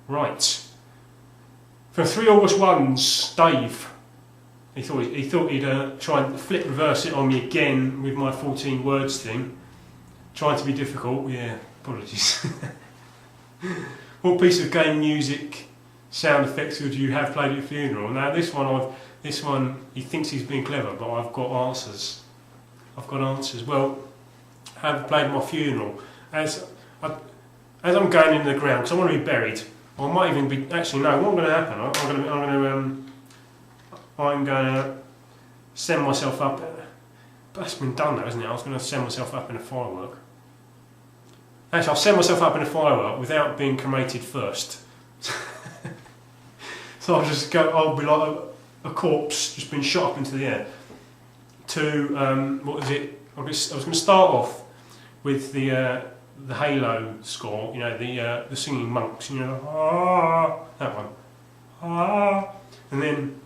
Right. For 3 August 1s, Dave. He thought he'd try and flip reverse it on me again with my 14 words thing. Trying to be difficult. Yeah, apologies. What piece of game music sound effects would you have played at your funeral? Now this one he thinks he's being clever, but I've got answers. Well, I have played at my funeral as I'm going in the ground because I want to be buried. Or I might even be. Actually, no. What's going to happen? I'm going to send myself up. But that's been done now, isn't it? I was going to send myself up in a firework. Actually, I'll send myself up in a firework without being cremated first. So I'll be like a corpse just being shot up into the air. What was it? I was going to start off with the Halo score, you know, the singing monks, you know, that one, and then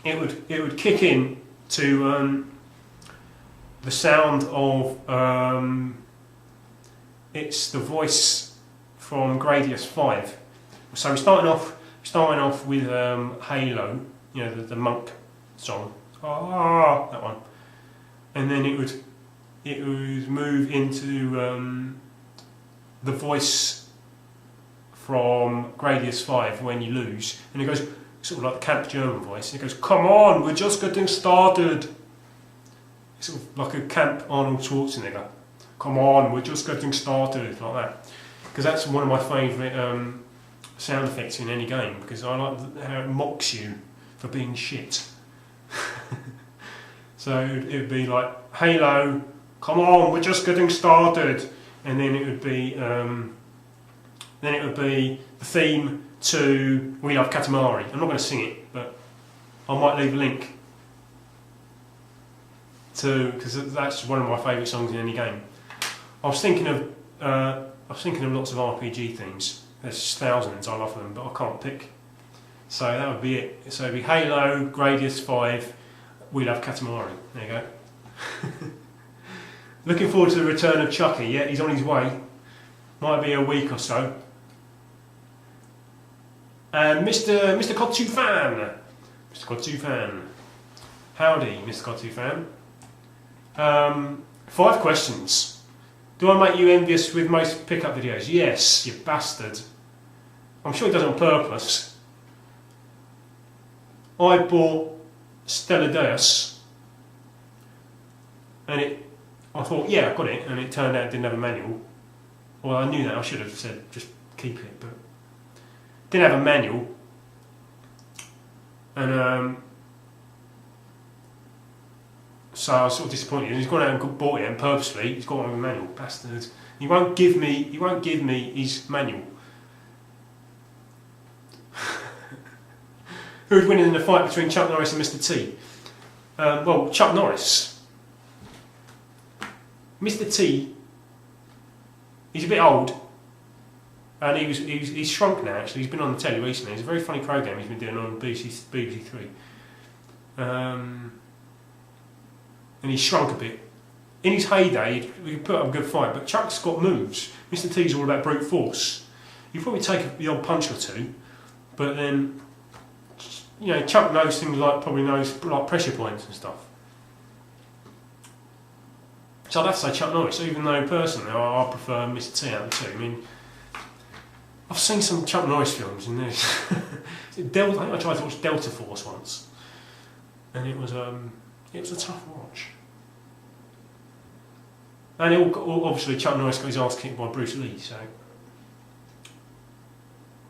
it would kick in to the sound of it's the voice from Gradius 5. So we're starting off with Halo, you know, the monk song, that one, and then it would move into the voice from Gradius 5 when you lose, and it goes sort of like the camp German voice, and it goes, "Come on, we're just getting started." It's sort of like a camp Arnold Schwarzenegger. "Come on, we're just getting started," like that. Because that's one of my favourite sound effects in any game, because I like how it mocks you for being shit. So it would be like, "Halo, come on, we're just getting started," and then it would be the theme to We Love Katamari. I'm not going to sing it, but I might leave a link to, because that's one of my favourite songs in any game. I was thinking of lots of RPG themes. There's thousands, I love them, but I can't pick. So that would be it. So it'd be Halo, Gradius 5, We Love Katamari. There you go. Looking forward to the return of Chucky. Yeah, he's on his way. Might be a week or so. And Mr. Kotsu Fan. Mr. Kotsu Fan. Howdy, Mr. Kotsu Fan. 5 questions. Do I make you envious with most pickup videos? Yes, you bastard. I'm sure he does it on purpose. I bought Stella Deus, and I thought, yeah, I've got it, and it turned out it didn't have a manual. Well, I knew that, I should have said, just keep it, but didn't have a manual. And so I was sort of disappointed. He's gone out and bought it, and purposely he's got one with a manual, bastard. He won't give me his manual. Who's winning in the fight between Chuck Norris and Mr. T? Well, Chuck Norris. Mr. T, he's a bit old, and he's shrunk now. Actually, he's been on the telly recently. It's a very funny programme he's been doing on BBC Three, and he's shrunk a bit. In his heyday, we could put up a good fight, but Chuck's got moves. Mr. T's all about brute force. You probably take the odd punch or two, but then, you know, Chuck knows things probably knows pressure points and stuff. So I'd have to say Chuck Norris, even though personally I prefer Mr. T out of the two. I mean, I've seen some Chuck Norris films, and there's I think I tried to watch Delta Force once, and it was a tough watch. And obviously Chuck Norris got his ass kicked by Bruce Lee, so.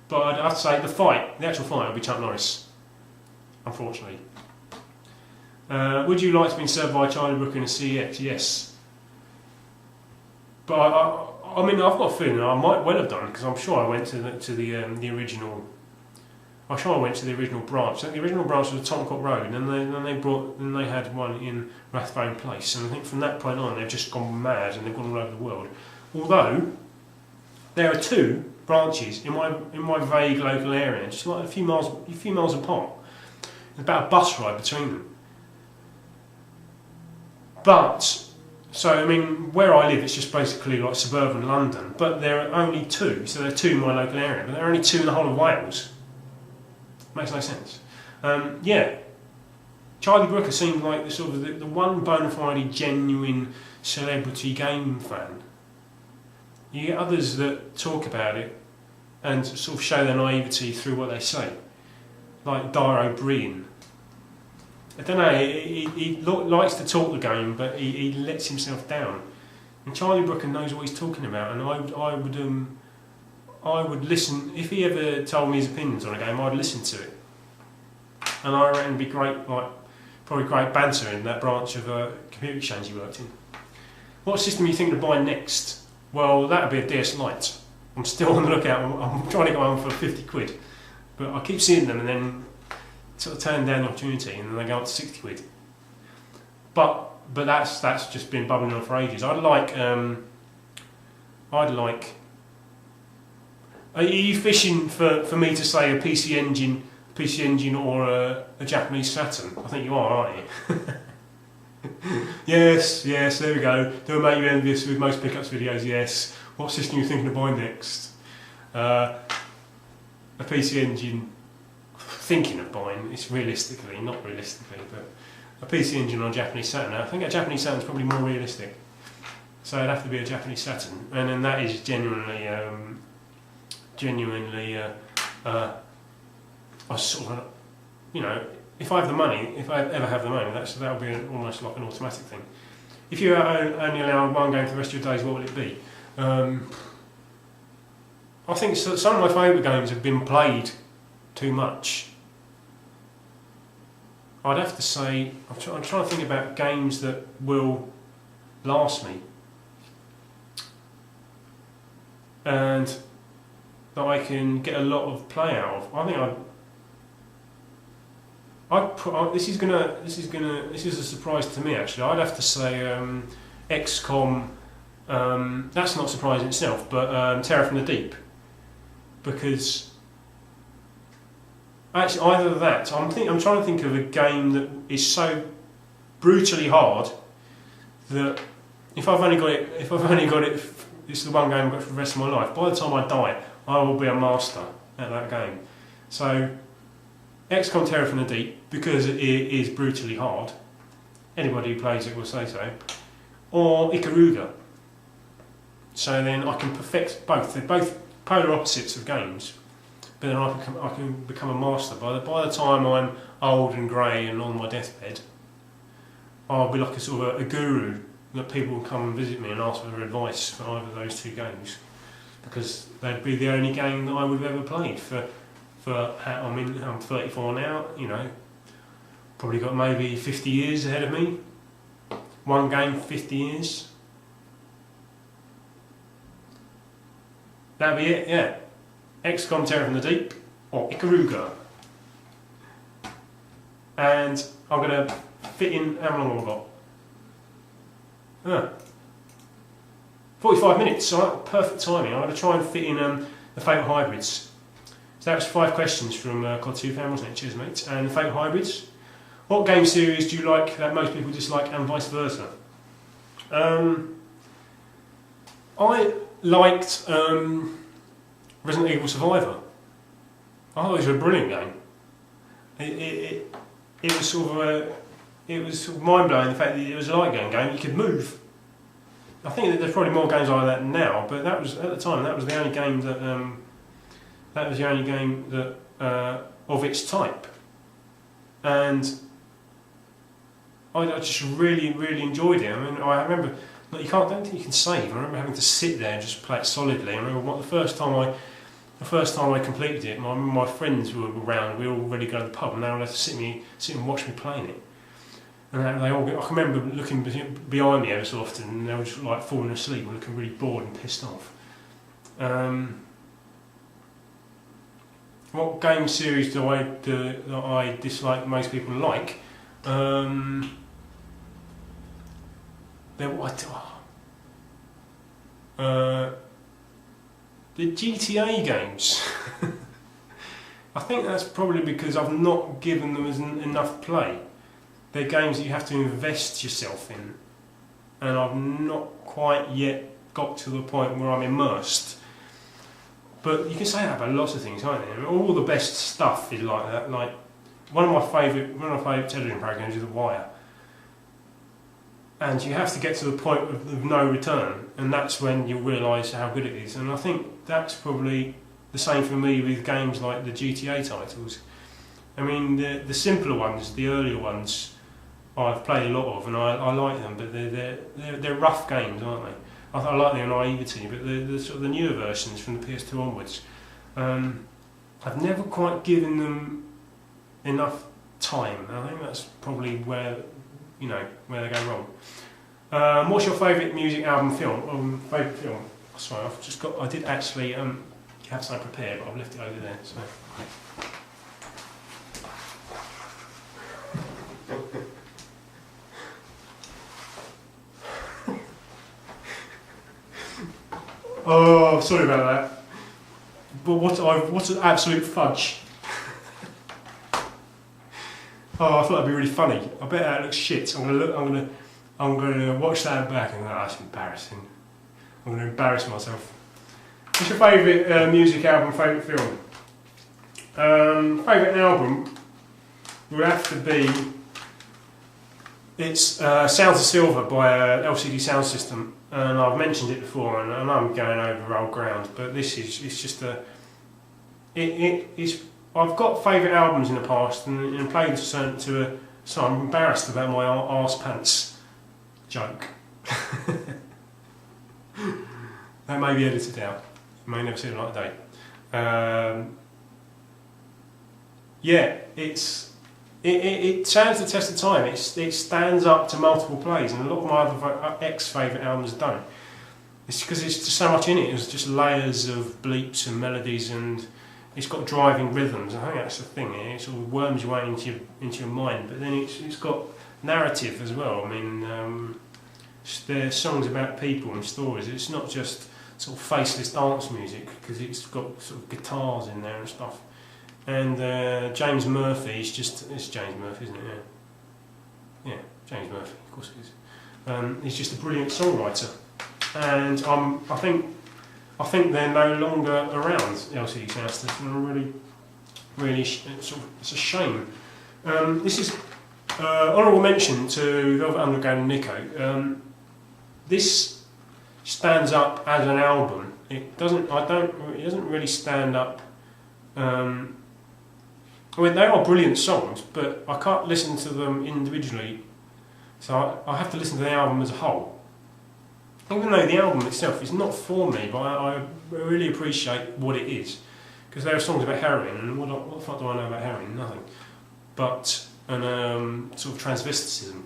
But I'd have to say the actual fight would be Chuck Norris, unfortunately. Would you like to be served by Charlie Brooker in a Shiiitt? Yes. But I mean, I've got a feeling I might well have done, because I'm sure I went to the original. I'm sure I went to the original branch. I think the original branch was at Tomcock Road, and then they had one in Rathbone Place, and I think from that point on they've just gone mad and they've gone all over the world. Although there are 2 branches in my vague local area, just like a few miles apart. There's about a bus ride between them. But So, I mean, where I live, it's just basically like suburban London, but there are only 2, so there are 2 in my local area, but there are only 2 in the whole of Wales. Makes no sense. Yeah, Charlie Brooker seemed like the sort of the one bona fide genuine celebrity game fan. You get others that talk about it and sort of show their naivety through what they say, like Dara O'Brien. I don't know, he likes to talk the game, but he lets himself down. And Charlie Brooker knows what he's talking about, and I would listen. If he ever told me his opinions on a game, I'd listen to it. And I reckon it'd be great, like probably great banter in that branch of computer exchange he worked in. What system are you thinking of buying next? Well, that would be a DS Lite. I'm still on the lookout. I'm trying to get one for 50 quid, but I keep seeing them and then sort of turn down the opportunity, and then they go up to 60 quid. But that's just been bubbling on for ages. Are you fishing for me to say a PC Engine or a Japanese Saturn? I think you are, aren't you? Yes, there we go. Don't make you envious with most pickups videos, yes. What system are you thinking of buying next? A PC Engine, thinking of buying, it's realistically, not realistically, but a PC Engine or a Japanese Saturn. Now, I think a Japanese Saturn is probably more realistic. So it'd have to be a Japanese Saturn. And then that is genuinely, I sort of, you know, if I have the money, if I ever have the money, that'll be almost like an automatic thing. If you only allow one game for the rest of your days, what will it be? I think some of my favourite games have been played too much. I'd have to say, I'm trying to think about games that will last me and that I can get a lot of play out of. I think this is a surprise to me actually. I'd have to say XCOM. That's not surprising itself, but Terror from the Deep, because actually either of that. I'm trying to think of a game that is so brutally hard that if I've only got it, it's the one game I've got for the rest of my life. By the time I die, I will be a master at that game. So XCOM Terror from the Deep, because it is brutally hard. Anybody who plays it will say so. Or Ikaruga. So then I can perfect both. They're both polar opposites of games, but then I can become a master. By the time I'm old and grey and on my deathbed, I'll be like a sort of a guru that people will come and visit me and ask for their advice for either of those 2 games, because they'd be the only game that I would have ever played. I'm 34 now, you know, probably got maybe 50 years ahead of me. One game, 50 years. That'd be it, yeah. XCOM Terror from the Deep or Ikaruga. And I'm going to fit in, how long have I got? 45 minutes, so perfect timing. I'm going to try and fit in the Favourite Hybrids. So that was 5 questions from COD 2 fan, wasn't it? Cheers, mate. And the Favourite Hybrids. What game series do you like that most people dislike, and vice versa? I liked Resident Evil Survivor. I thought it was a brilliant game. It was sort of mind blowing, the fact that it was a light gun game. You could move. I think that there's probably more games like that now, but that was at the time. That was the only game that of its type, and I just really enjoyed it. I mean, I remember, like, don't think you can save. I remember having to sit there and just play it solidly. I remember the first time I completed it, my friends were around. We were all ready to go to the pub, and they all had to sit and watch me playing it. And I can remember looking behind me ever so often, and they were just like falling asleep, or looking really bored and pissed off. What game series do I dislike most people like? The GTA games. I think that's probably because I've not given them enough play. They're games that you have to invest yourself in, and I've not quite yet got to the point where I'm immersed. But you can say that about lots of things, can't you? I mean, all the best stuff is like that. Like one of my favourite television programs is The Wire, and you have to get to the point of no return, and that's when you realise how good it is. And I think that's probably the same for me with games like the GTA titles. I mean, the simpler ones, the earlier ones, I've played a lot of, and I like them, but they're rough games, aren't they? I like their naivety, but the sort of the newer versions from the PS2 onwards, I've never quite given them enough time. I think that's probably where they go wrong. What's your favourite music album film? Favourite film? Sorry, I did actually have something prepared, but I've left it over there. So. Oh, sorry about that. But what's an absolute fudge? Oh, I thought that'd be really funny. I bet that looks shit. I'm gonna watch that back and go, that's embarrassing. I'm gonna embarrass myself. What's your favourite music album? Favourite film? Favourite album would have to be. It's Sounds of Silver by LCD Sound System, and I've mentioned it before, and I'm going over old ground, but this is just a. I've got favourite albums in the past, and played to a. So I'm embarrassed about my arse pants joke. That may be edited out. You may never see the light of day. Yeah, it stands the test of time. It stands up to multiple plays, and a lot of my other ex-favourite albums don't. It's because it's just so much in it. It's just layers of bleeps and melodies, and it's got driving rhythms. I think that's the thing. It sort of worms your way into your mind, but then it's got narrative as well. I mean, they're songs about people and stories. It's not just sort of faceless dance music, because it's got sort of guitars in there and stuff. And James Murphy it's James Murphy, isn't it? Yeah, James Murphy, of course it is. He's just a brilliant songwriter, and I think they're no longer around, LCD Sound System. Really, it's a shame. This is honourable mention to Velvet Underground and Nico. This stands up as an album. It doesn't really stand up. I mean, they are brilliant songs, but I can't listen to them individually, so I have to listen to the album as a whole. Even though the album itself is not for me, but I really appreciate what it is, because there are songs about heroin, and what the fuck do I know about heroin? Nothing. But, and sort of transvesticism,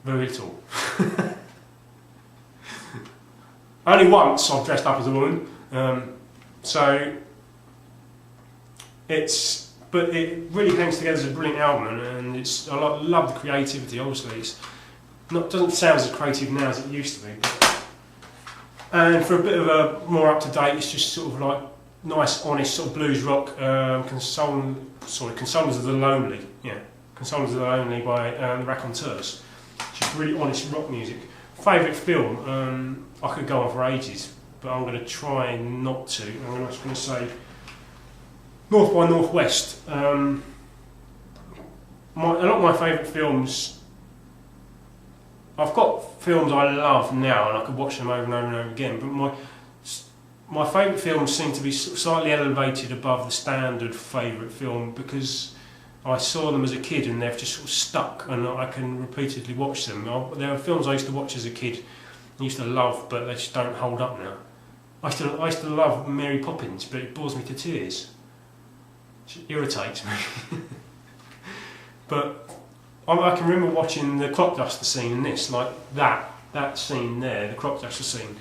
very little. Only once I've dressed up as a woman, but it really hangs together as a brilliant album, and I love the creativity. Obviously, doesn't sound as creative now as it used to be. And for a bit of a more up to date, it's just sort of like nice, honest sort of blues rock. Consolers of the Lonely, Consolers of the Lonely by the Raconteurs. Just really honest rock music. Favourite film? I could go on for ages, but I'm going to try not to. I'm just going to say North by Northwest. A lot of my favourite films, I've got films I love now and I could watch them over and over and over again, but my favourite films seem to be slightly elevated above the standard favourite film because I saw them as a kid and they've just sort of stuck, and I can repeatedly watch them. There are films I used to watch as a kid and used to love, but they just don't hold up now. I used to love Mary Poppins, but it bores me to tears. It irritates me. But I can remember watching the crop duster scene in this, like that scene there, the crop duster scene.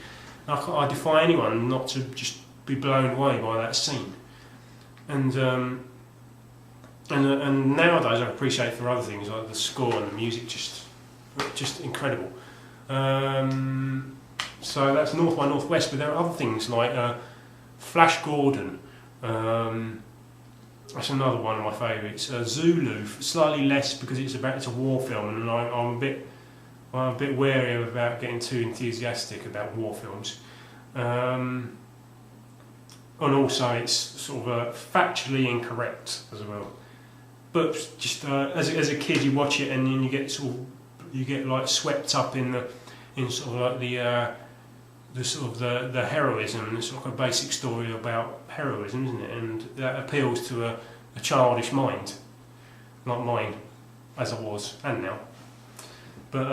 I defy anyone not to just be blown away by that scene. And nowadays I appreciate it for other things like the score and the music, just incredible. So that's North by Northwest, but there are other things like Flash Gordon. That's another one of my favourites. Zulu, slightly less because it's a war film, and I I'm a bit wary about getting too enthusiastic about war films. And also it's sort of factually incorrect as well. But just as a kid, you watch it and then you get like swept up in sort of like the heroism. It's like a basic story about heroism, isn't it? And that appeals to a childish mind, like mine, as I was and now. But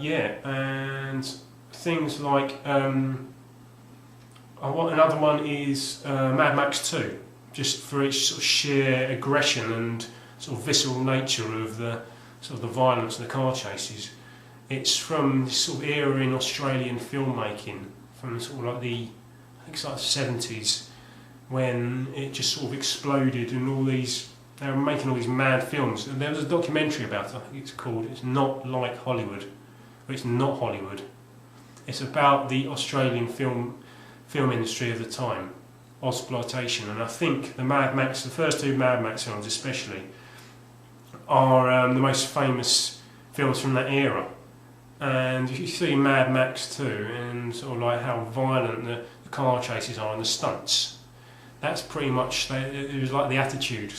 yeah, and things like another one is Mad Max 2, just for its sort of sheer aggression and sort of visceral nature of the violence and the car chases. It's from this sort of era in Australian filmmaking, from sort of like I think it's like the 70s, when it just sort of exploded and they were making all these mad films. And there was a documentary about it, I think it's called It's Not Like Hollywood. Or It's Not Hollywood. It's about the Australian film industry of the time, Ozploitation, and I think the first two Mad Max films especially, are the most famous films from that era. And if you see Mad Max 2 and sort of like how violent the car chases are and the stunts, that's pretty much, it was like the attitude,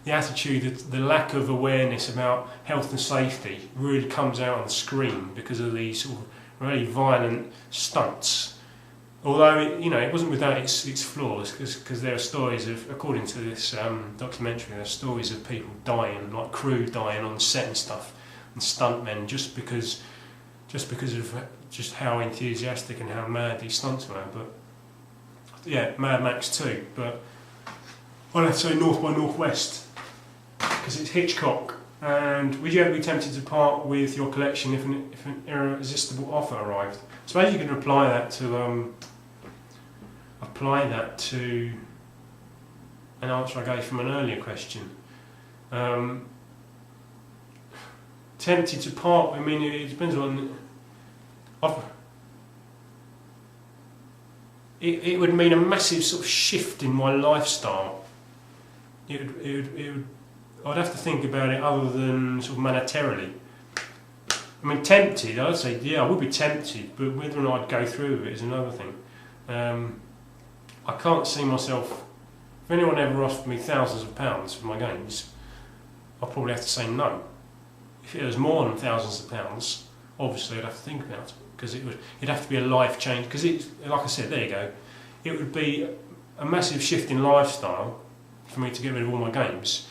the lack of awareness about health and safety really comes out on the screen because of these sort of really violent stunts. Although it wasn't without its flaws, because there are stories of, according to this documentary, there are stories of people dying, like crew dying on set and stuff, and stuntmen just because of just how enthusiastic and how mad these stunts were. But yeah, Mad Max 2. But I'd have to say North by Northwest, because it's Hitchcock. And would you ever be tempted to part with your collection if an irresistible offer arrived? I suppose you can apply that to an answer I gave from an earlier question. Tempted to part, I mean, it depends on. It would mean a massive sort of shift in my lifestyle. It would. I'd have to think about it other than sort of monetarily. I mean, tempted, I'd say, yeah, I would be tempted, but whether or not I'd go through with it is another thing. I can't see myself, if anyone ever offered me thousands of pounds for my games, I'd probably have to say no. If it was more than thousands of pounds, obviously I'd have to think about it, because it'd have to be a life change, because like I said, there you go, it would be a massive shift in lifestyle for me to get rid of all my games.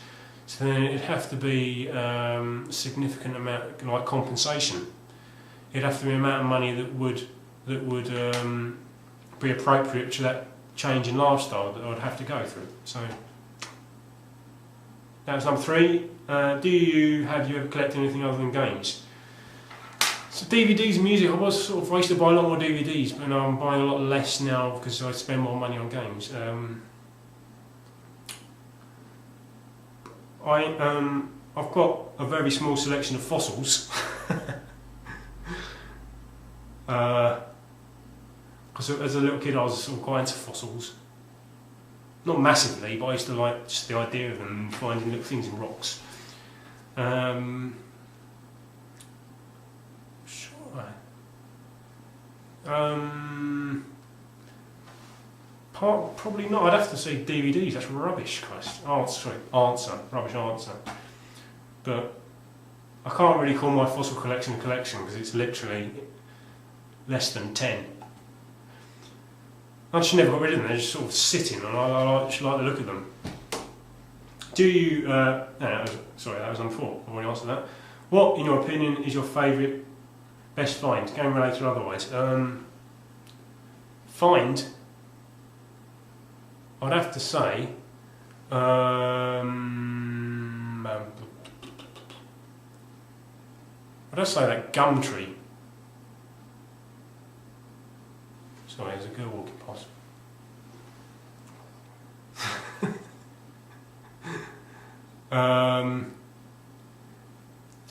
So then it'd have to be a significant amount, like compensation. It'd have to be an amount of money that would be appropriate to that change in lifestyle that I'd have to go through. So that was number 3. Have you ever collected anything other than games? So DVDs and music, I used to buy a lot more DVDs, but now I'm buying a lot less now because I spend more money on games. I've got a very small selection of fossils. Because as a little kid I was sort of quite into fossils. Not massively, but I used to like just the idea of them, finding little things in rocks. Probably not. I'd have to say DVDs. That's rubbish, Christ. Rubbish answer. But I can't really call my fossil collection a collection because it's literally less than 10. I just never got rid of them. They're just sort of sitting, and I just like the look of them. Do you? That was number 4. I've already answered that. What, in your opinion, is your favourite best find, game related or otherwise? Find. I'd have to say, I'd have to say that gum tree. Sorry, there's a girl walking past.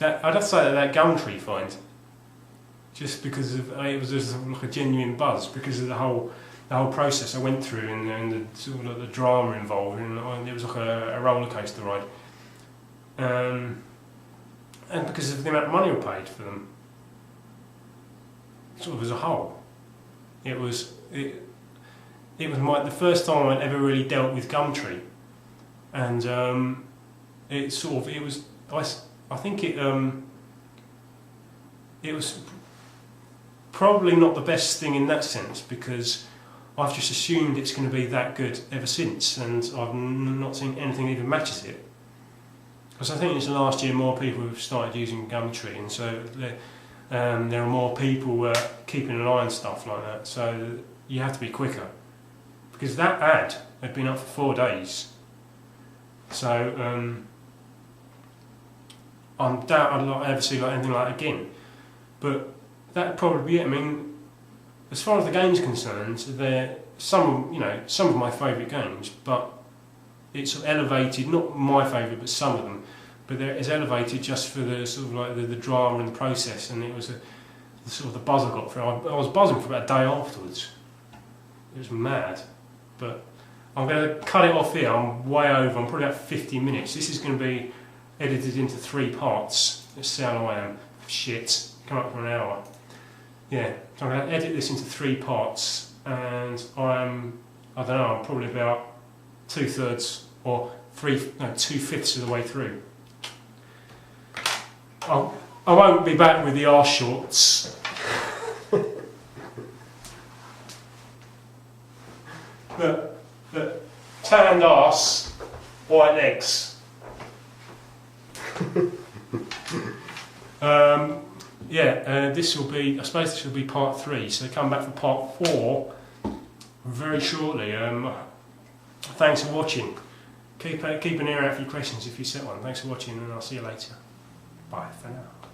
I'd have to say that gum tree find, just because it was just like a genuine buzz because of the whole process I went through and the sort of like the drama involved, and it was like a roller coaster ride. and because of the amount of money we paid for them, sort of as a whole, it was the first time I'd ever really dealt with Gumtree, and I think it was probably not the best thing in that sense, because I've just assumed it's going to be that good ever since, and I've not seen anything that even matches it. Because I think it's the last year more people have started using Gumtree, and so there are more people keeping an eye on stuff like that. So you have to be quicker, because that ad had been up for 4 days. So I doubt I'd ever see anything like that again. But that'd probably be it. I mean, as far as the game's concerned, they're some of my favourite games, but it's elevated, not my favourite, but some of them. But it's elevated just for the sort of like the drama and the process, and it was the sort of the buzz I got for it. I was buzzing for about a day afterwards. It was mad. But I'm going to cut it off here. I'm way over. I'm probably about 50 minutes. This is going to be edited into 3 parts. Let's see how long I am. Shit. Come up for an hour. Yeah. So I'm going to edit this into 3 parts, and I'm probably about 2/3 or 2/5 of the way through. I won't be back with the arse shorts. the tanned arse, white legs. This will be, I suppose this will be part 3, so come back for part 4 very shortly. Thanks for watching. Keep an ear out for your questions if you set one. Thanks for watching, and I'll see you later. Bye for now.